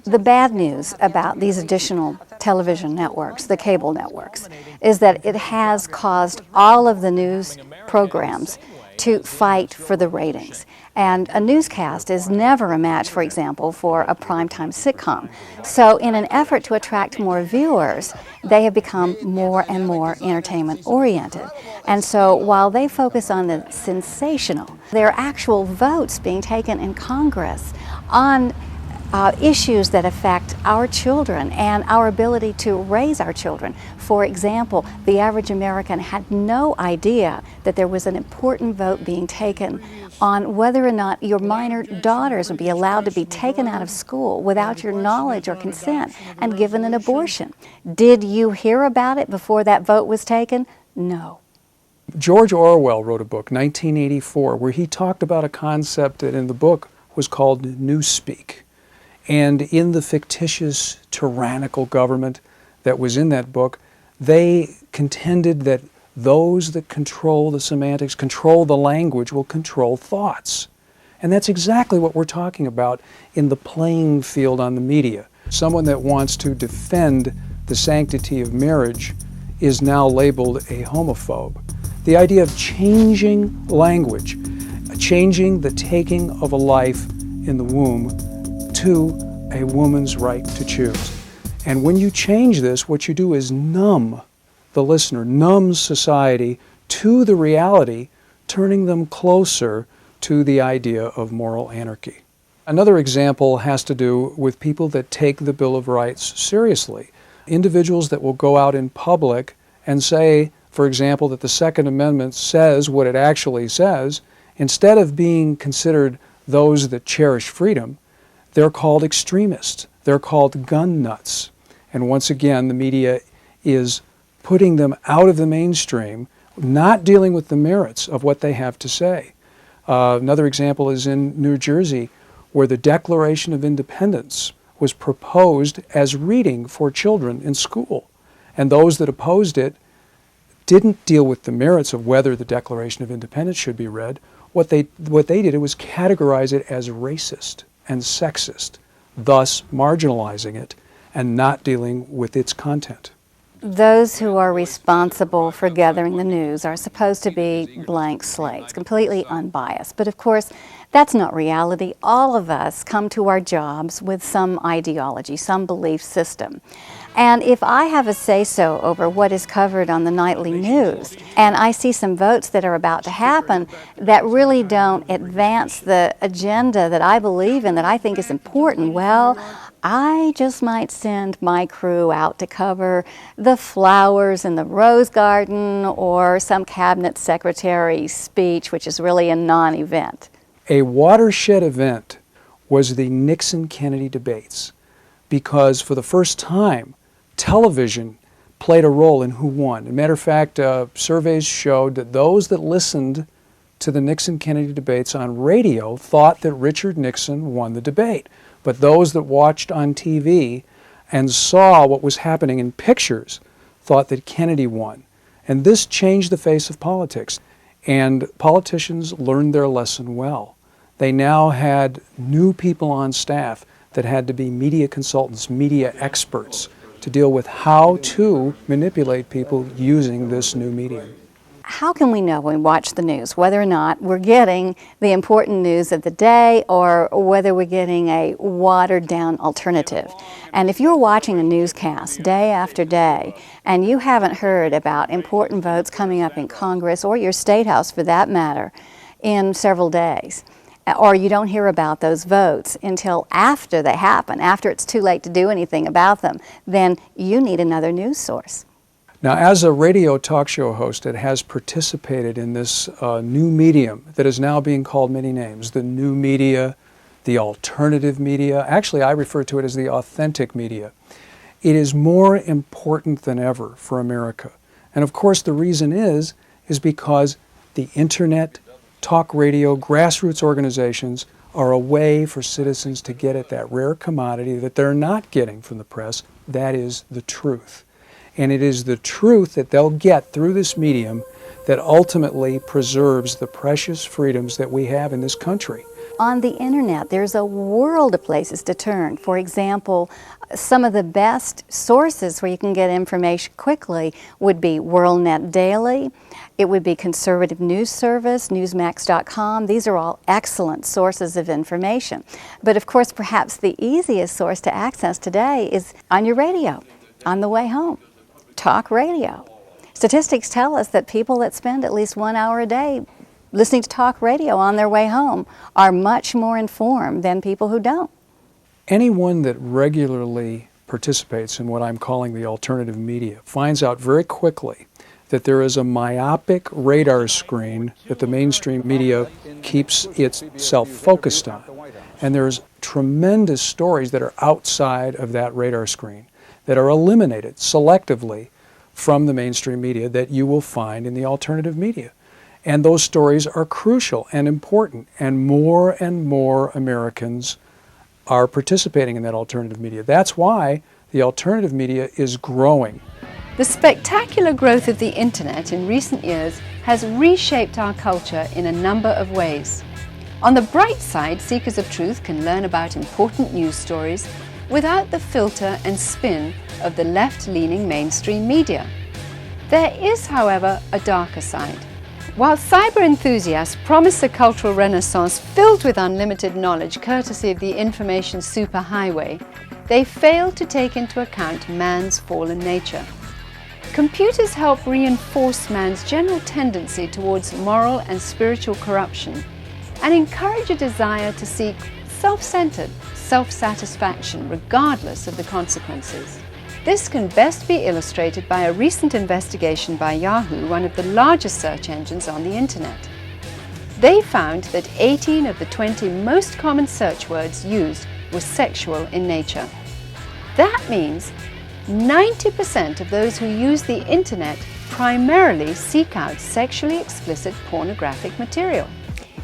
The bad news about these additional television networks, the cable networks, is that it has caused all of the news programs to fight for the ratings. And a newscast is never a match, for example, for a primetime sitcom. So in an effort to attract more viewers, they have become more and more entertainment-oriented. And so while they focus on the sensational, there are actual votes being taken in Congress on issues that affect our children and our ability to raise our children. For example, the average American had no idea that there was an important vote being taken on whether or not your minor daughters would be allowed to be taken out of school without your knowledge or consent and given an abortion. Did you hear about it before that vote was taken? No. George Orwell wrote a book, 1984, where he talked about a concept that in the book was called newspeak. And in the fictitious tyrannical government that was in that book, they contended that those that control the semantics, control the language, will control thoughts. And that's exactly what we're talking about in the playing field on the media. Someone that wants to defend the sanctity of marriage is now labeled a homophobe. The idea of changing language, changing the taking of a life in the womb to a woman's right to choose. And when you change this, what you do is numb the listener, numb society to the reality, turning them closer to the idea of moral anarchy. Another example has to do with people that take the Bill of Rights seriously. Individuals that will go out in public and say, for example, that the Second Amendment says what it actually says, instead of being considered those that cherish freedom, they're called extremists. They're called gun nuts. And once again, the media is putting them out of the mainstream, not dealing with the merits of what they have to say. Another example is in New Jersey, where the Declaration of Independence was proposed as reading for children in school. And those that opposed it didn't deal with the merits of whether the Declaration of Independence should be read. What they did was categorize it as racist and sexist, thus marginalizing it and not dealing with its content. Those who are responsible for gathering the news are supposed to be blank slates, completely unbiased. But of course, that's not reality. All of us come to our jobs with some ideology, some belief system. And if I have a say-so over what is covered on the nightly news, and I see some votes that are about to happen that really don't advance the agenda that I believe in, that I think is important, well, I just might send my crew out to cover the flowers in the rose garden or some cabinet secretary's speech, which is really a non-event. A watershed event was the Nixon-Kennedy debates, because for the first time, television played a role in who won. As a matter of fact, surveys showed that those that listened to the Nixon-Kennedy debates on radio thought that Richard Nixon won the debate. But those that watched on TV and saw what was happening in pictures thought that Kennedy won. And this changed the face of politics. And politicians learned their lesson well. They now had new people on staff that had to be media consultants, media experts, to deal with how to manipulate people using this new medium. How can we know when we watch the news whether or not we're getting the important news of the day or whether we're getting a watered-down alternative? And if you're watching a newscast day after day and you haven't heard about important votes coming up in Congress or your state house for that matter in several days, or you don't hear about those votes until after they happen, after it's too late to do anything about them, then you need another news source. Now, as a radio talk show host that has participated in this new medium that is now being called many names, the new media, the alternative media, actually I refer to it as the authentic media, it is more important than ever for America. And of course the reason is because the internet, talk radio, grassroots organizations are a way for citizens to get at that rare commodity that they're not getting from the press, that is the truth. And it is the truth that they'll get through this medium that ultimately preserves the precious freedoms that we have in this country. On the internet, there's a world of places to turn. For example, some of the best sources where you can get information quickly would be WorldNet Daily, it would be Conservative News Service, Newsmax.com. These are all excellent sources of information. But of course, perhaps the easiest source to access today is on your radio, on the way home. Talk radio. Statistics tell us that people that spend at least 1 hour a day listening to talk radio on their way home are much more informed than people who don't. Anyone that regularly participates in what I'm calling the alternative media finds out very quickly that there is a myopic radar screen that the mainstream media keeps itself focused on. And there's tremendous stories that are outside of that radar screen that are eliminated selectively from the mainstream media that you will find in the alternative media. And those stories are crucial and important, and more Americans are participating in that alternative media. That's why the alternative media is growing. The spectacular growth of the internet in recent years has reshaped our culture in a number of ways. On the bright side, seekers of truth can learn about important news stories without the filter and spin of the left-leaning mainstream media. There is, however, a darker side. While cyber enthusiasts promise a cultural renaissance filled with unlimited knowledge courtesy of the information superhighway, they fail to take into account man's fallen nature. Computers help reinforce man's general tendency towards moral and spiritual corruption and encourage a desire to seek self-centered self-satisfaction regardless of the consequences. This can best be illustrated by a recent investigation by Yahoo, one of the largest search engines on the internet. They found that 18 of the 20 most common search words used were sexual in nature. That means 90% of those who use the internet primarily seek out sexually explicit pornographic material.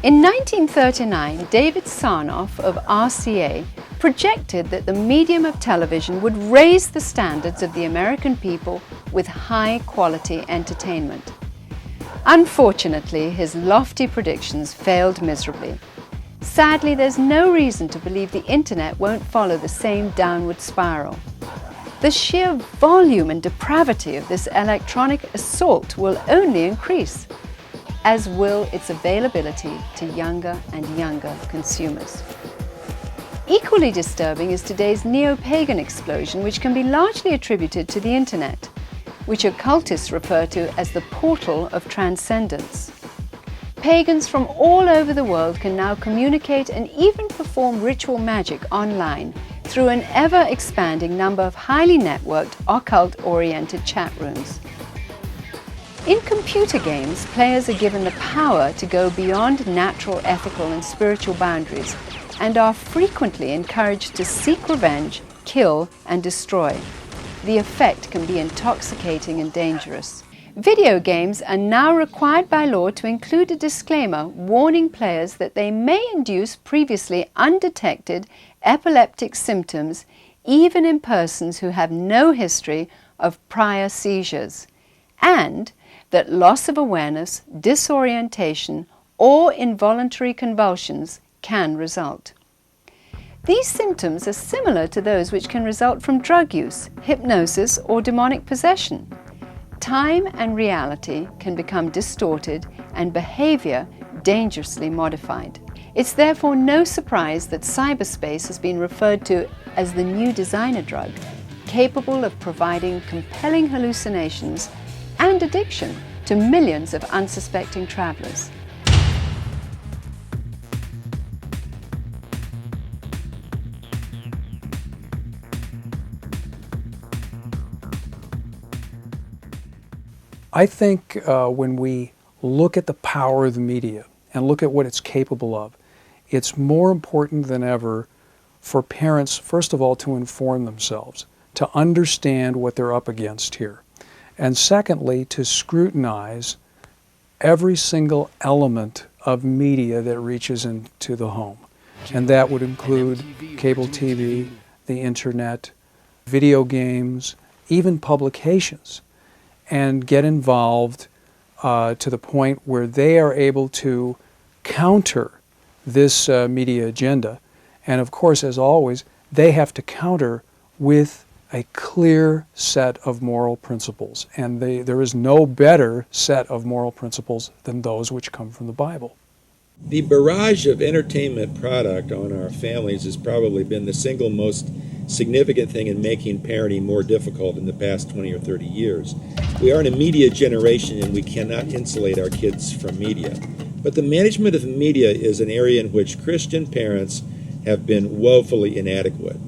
In 1939, David Sarnoff of RCA projected that the medium of television would raise the standards of the American people with high-quality entertainment. Unfortunately, his lofty predictions failed miserably. Sadly, there's no reason to believe the internet won't follow the same downward spiral. The sheer volume and depravity of this electronic assault will only increase, as will its availability to younger and younger consumers. Equally disturbing is today's neo-pagan explosion, which can be largely attributed to the internet, which occultists refer to as the portal of transcendence. Pagans from all over the world can now communicate and even perform ritual magic online through an ever-expanding number of highly networked, occult-oriented chat rooms. In computer games, players are given the power to go beyond natural, ethical, and spiritual boundaries and are frequently encouraged to seek revenge, kill, and destroy. The effect can be intoxicating and dangerous. Video games are now required by law to include a disclaimer warning players that they may induce previously undetected epileptic symptoms even in persons who have no history of prior seizures, and that loss of awareness, disorientation, or involuntary convulsions can result. These symptoms are similar to those which can result from drug use, hypnosis, or demonic possession. Time and reality can become distorted and behavior dangerously modified. It's therefore no surprise that cyberspace has been referred to as the new designer drug, capable of providing compelling hallucinations and addiction to millions of unsuspecting travelers. I think when we look at the power of the media and look at what it's capable of, it's more important than ever for parents, first of all, to inform themselves, to understand what they're up against here, and secondly, to scrutinize every single element of media that reaches into the home. And that would include cable TV, the internet, video games, even publications, and get involved to the point where they are able to counter this media agenda. And of course, as always, they have to counter with a clear set of moral principles. And there is no better set of moral principles than those which come from the Bible. The barrage of entertainment product on our families has probably been the single most significant thing in making parenting more difficult in the past 20 or 30 years. We are in a media generation and we cannot insulate our kids from media. But the management of media is an area in which Christian parents have been woefully inadequate.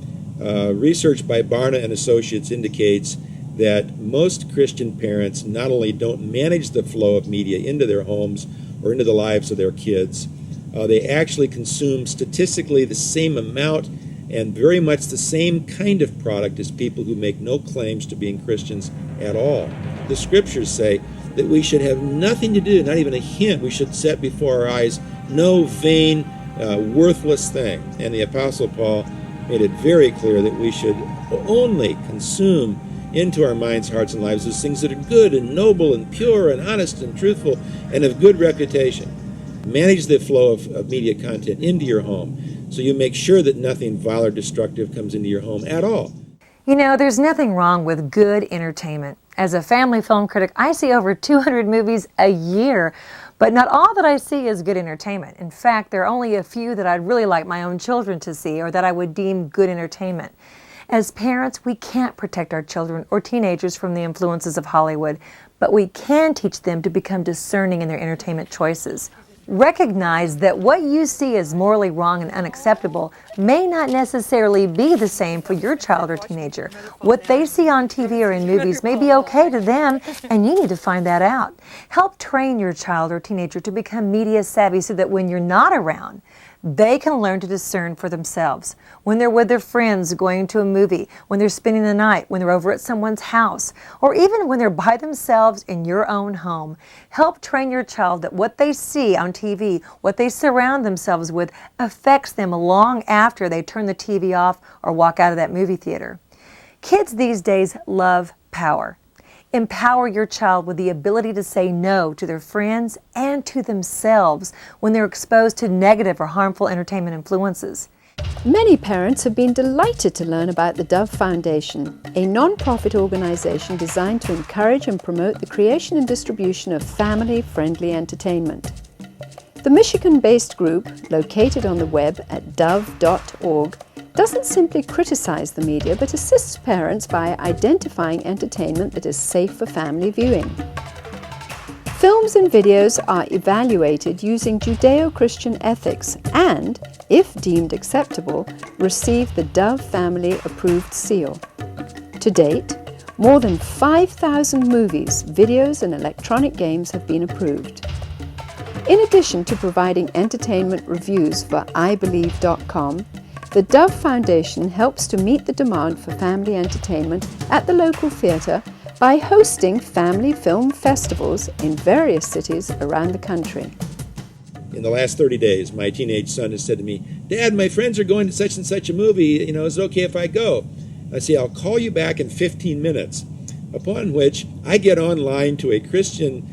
Research by Barna and Associates indicates that most Christian parents not only don't manage the flow of media into their homes or into the lives of their kids, they actually consume statistically the same amount and very much the same kind of product as people who make no claims to being Christians at all. The scriptures say that we should have nothing to do, not even a hint, we should set before our eyes no vain, worthless thing. And the Apostle Paul made it very clear that we should only consume into our minds, hearts, and lives those things that are good and noble and pure and honest and truthful and of good reputation. Manage the flow of media content into your home so you make sure that nothing vile or destructive comes into your home at all. You know, there's nothing wrong with good entertainment. As a family film critic, I see over 200 movies a year, but not all that I see is good entertainment. In fact, there are only a few that I'd really like my own children to see or that I would deem good entertainment. As parents, we can't protect our children or teenagers from the influences of Hollywood, but we can teach them to become discerning in their entertainment choices. Recognize that what you see as morally wrong and unacceptable may not necessarily be the same for your child or teenager. What they see on TV or in movies may be okay to them, and you need to find that out. Help train your child or teenager to become media savvy so that when you're not around, they can learn to discern for themselves. When they're with their friends going to a movie, when they're spending the night, when they're over at someone's house, or even when they're by themselves in your own home, help train your child that what they see on TV, what they surround themselves with, affects them long after they turn the TV off or walk out of that movie theater. Kids these days love power. Empower your child with the ability to say no to their friends and to themselves when they're exposed to negative or harmful entertainment influences. Many parents have been delighted to learn about the Dove Foundation, a non-profit organization designed to encourage and promote the creation and distribution of family-friendly entertainment. The Michigan-based group, located on the web at dove.org, doesn't simply criticize the media but assists parents by identifying entertainment that is safe for family viewing. Films and videos are evaluated using Judeo-Christian ethics and, if deemed acceptable, receive the Dove Family Approved seal. To date, more than 5,000 movies, videos and electronic games have been approved. In addition to providing entertainment reviews for iBelieve.com, the Dove Foundation helps to meet the demand for family entertainment at the local theatre by hosting family film festivals in various cities around the country. In the last 30 days, my teenage son has said to me, "Dad, my friends are going to such and such a movie, is it okay if I go?" I say, "I'll call you back in 15 minutes, upon which I get online to a Christian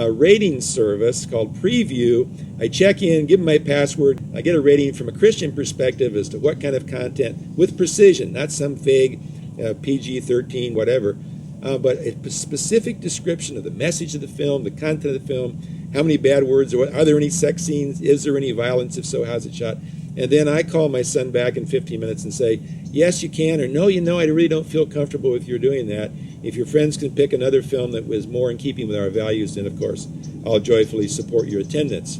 rating service called Preview. I check in, give them my password. I get a rating from a Christian perspective as to what kind of content, with precision, not some vague PG-13, whatever, but a specific description of the message of the film, the content of the film, how many bad words, are there any sex scenes, is there any violence, if so, how's it shot?" And then I call my son back in 15 minutes and say, "Yes, you can," or "No, I really don't feel comfortable with you doing that. If your friends can pick another film that was more in keeping with our values, then of course I'll joyfully support your attendance."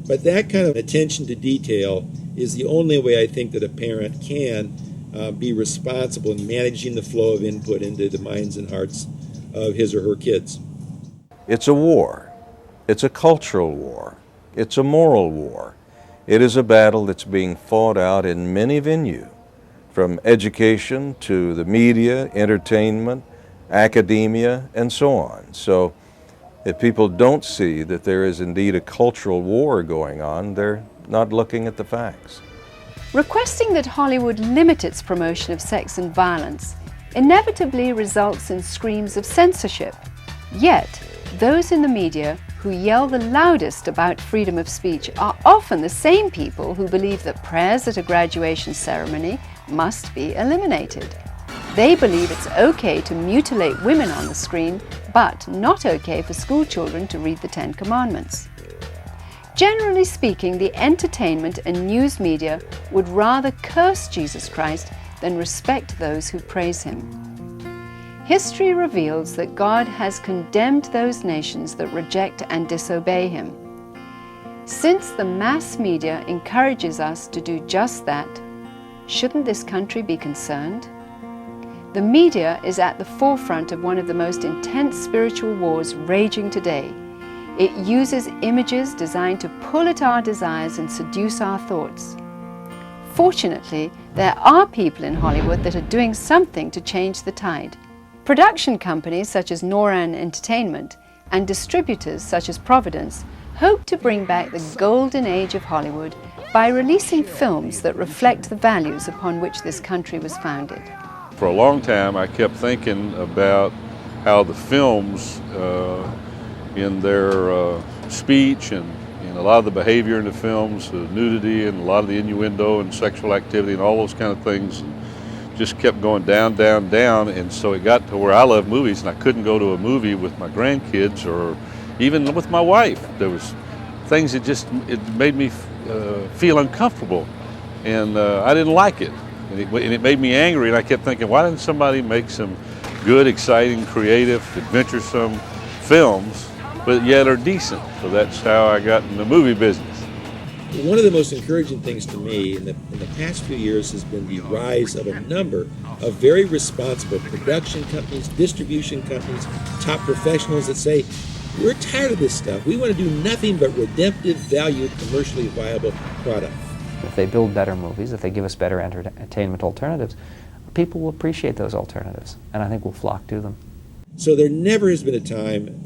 But that kind of attention to detail is the only way I think that a parent can be responsible in managing the flow of input into the minds and hearts of his or her kids. It's a war. It's a cultural war. It's a moral war. It is a battle that's being fought out in many venues, from education to the media, entertainment, academia, and so on. So if people don't see that there is indeed a cultural war going on, they're not looking at the facts. Requesting that Hollywood limit its promotion of sex and violence inevitably results in screams of censorship. Yet, those in the media who yell the loudest about freedom of speech are often the same people who believe that prayers at a graduation ceremony must be eliminated. They believe it's okay to mutilate women on the screen, but not okay for school children to read the Ten Commandments. Generally speaking, the entertainment and news media would rather curse Jesus Christ than respect those who praise him. History reveals that God has condemned those nations that reject and disobey him. Since the mass media encourages us to do just that, shouldn't this country be concerned? The media is at the forefront of one of the most intense spiritual wars raging today. It uses images designed to pull at our desires and seduce our thoughts. Fortunately, there are people in Hollywood that are doing something to change the tide. Production companies such as Noran Entertainment and distributors such as Providence hope to bring back the golden age of Hollywood by releasing films that reflect the values upon which this country was founded. For a long time, I kept thinking about how the films in their speech and a lot of the behavior in the films, the nudity and a lot of the innuendo and sexual activity and all those kind of things just kept going down, down, down, and so it got to where I love movies and I couldn't go to a movie with my grandkids or even with my wife. There was things that it made me feel uncomfortable, and I didn't like it. And it made me angry, and I kept thinking, why didn't somebody make some good, exciting, creative, adventuresome films, but yet are decent? So that's how I got in the movie business. One of the most encouraging things to me in the past few years has been the rise of a number of very responsible production companies, distribution companies, top professionals that say, we're tired of this stuff. We want to do nothing but redemptive, valued, commercially viable product. If they build better movies, if they give us better entertainment alternatives, people will appreciate those alternatives, and I think we'll flock to them. So there never has been a time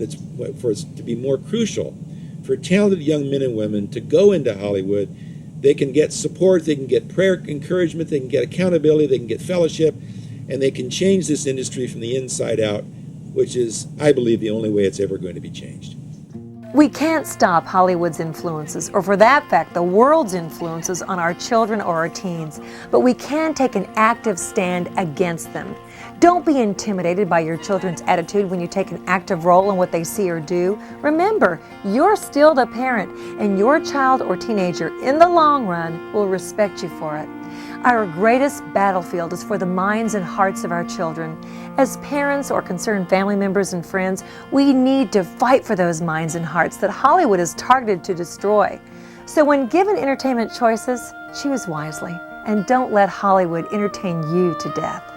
for it to be more crucial for talented young men and women to go into Hollywood. They can get support, they can get prayer encouragement, they can get accountability, they can get fellowship, and they can change this industry from the inside out, which is, I believe, the only way it's ever going to be changed. We can't stop Hollywood's influences, or for that fact, the world's influences on our children or our teens, but we can take an active stand against them. Don't be intimidated by your children's attitude when you take an active role in what they see or do. Remember, you're still the parent, and your child or teenager, in the long run, will respect you for it. Our greatest battlefield is for the minds and hearts of our children. As parents or concerned family members and friends, we need to fight for those minds and hearts that Hollywood is targeted to destroy. So when given entertainment choices, choose wisely, and don't let Hollywood entertain you to death.